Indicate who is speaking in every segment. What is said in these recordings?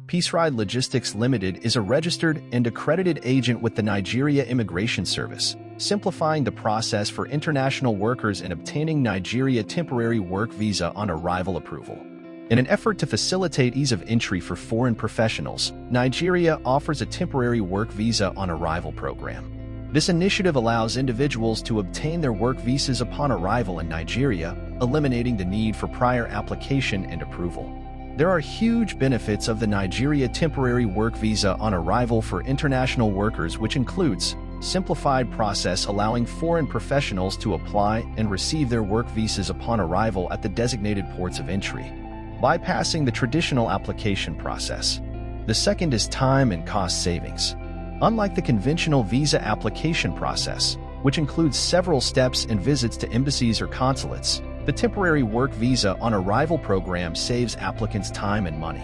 Speaker 1: Hours-PEACERYDE Logistics Limited is a registered and accredited agent with the Nigeria Immigration Service, simplifying the process for international workers in obtaining Nigeria temporary work visa on arrival approval. In an effort to facilitate ease of entry for foreign professionals, Nigeria offers a temporary work visa on arrival program. This initiative allows individuals to obtain their work visas upon arrival in Nigeria, eliminating the need for prior application and approval. There are huge benefits of the Nigeria temporary work visa on arrival for international workers, which includes simplified process allowing foreign professionals to apply and receive their work visas upon arrival at the designated ports of entry, bypassing the traditional application process. The second is time and cost savings. Unlike the conventional visa application process, which includes several steps and visits to embassies or consulates, the temporary work visa on arrival program saves applicants time and money.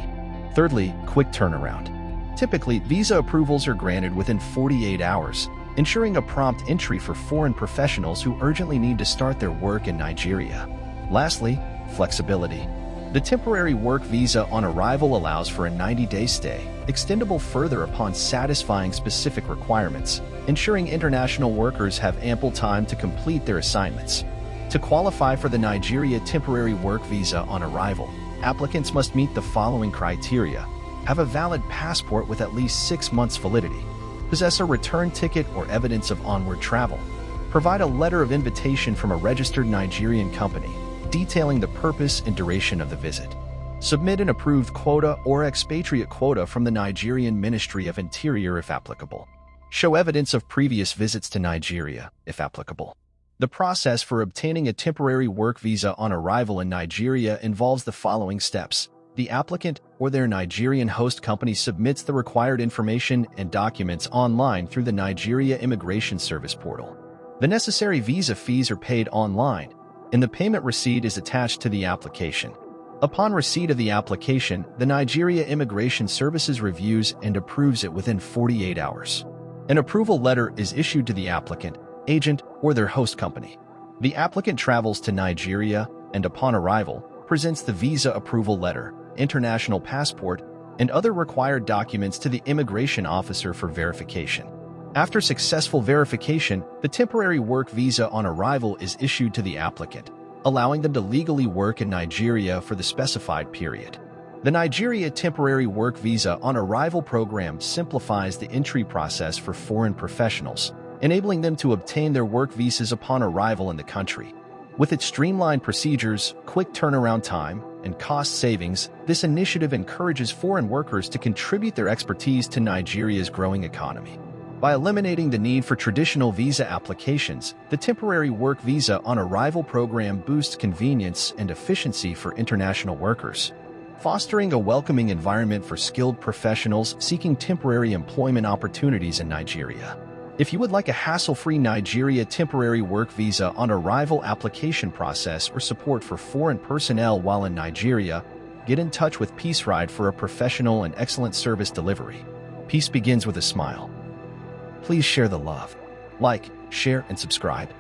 Speaker 1: Thirdly, quick turnaround. Typically, visa approvals are granted within 48 hours, ensuring a prompt entry for foreign professionals who urgently need to start their work in Nigeria. Lastly, flexibility. The temporary work visa on arrival allows for a 90-day stay, extendable further upon satisfying specific requirements, ensuring international workers have ample time to complete their assignments. To qualify for the Nigeria temporary work visa on arrival, applicants must meet the following criteria: have a valid passport with at least 6 months validity, possess a return ticket or evidence of onward travel, provide a letter of invitation from a registered Nigerian company detailing the purpose and duration of the visit, submit an approved quota or expatriate quota from the Nigerian Ministry of Interior if applicable, show evidence of previous visits to Nigeria if applicable. The process for obtaining a temporary work visa on arrival in Nigeria involves the following steps. The applicant or their Nigerian host company submits the required information and documents online through the Nigeria Immigration Service portal. The necessary visa fees are paid online, and the payment receipt is attached to the application. Upon receipt of the application, the Nigeria Immigration Services reviews and approves it within 48 hours. An approval letter is issued to the applicant, agent, or their host company. The applicant travels to Nigeria and, upon arrival, presents the visa approval letter, international passport, and other required documents to the immigration officer for verification. After successful verification, the temporary work visa on arrival is issued to the applicant, allowing them to legally work in Nigeria for the specified period. The Nigeria temporary work visa on arrival program simplifies the entry process for foreign professionals, enabling them to obtain their work visas upon arrival in the country. With its streamlined procedures, quick turnaround time, and cost savings, this initiative encourages foreign workers to contribute their expertise to Nigeria's growing economy. By eliminating the need for traditional visa applications, the temporary work visa on arrival program boosts convenience and efficiency for international workers, fostering a welcoming environment for skilled professionals seeking temporary employment opportunities in Nigeria. If you would like a hassle-free Nigeria temporary work visa on arrival application process or support for foreign personnel while in Nigeria, get in touch with PEACERYDE for a professional and excellent service delivery. Peace begins with a smile. Please share the love. Like, share, and subscribe.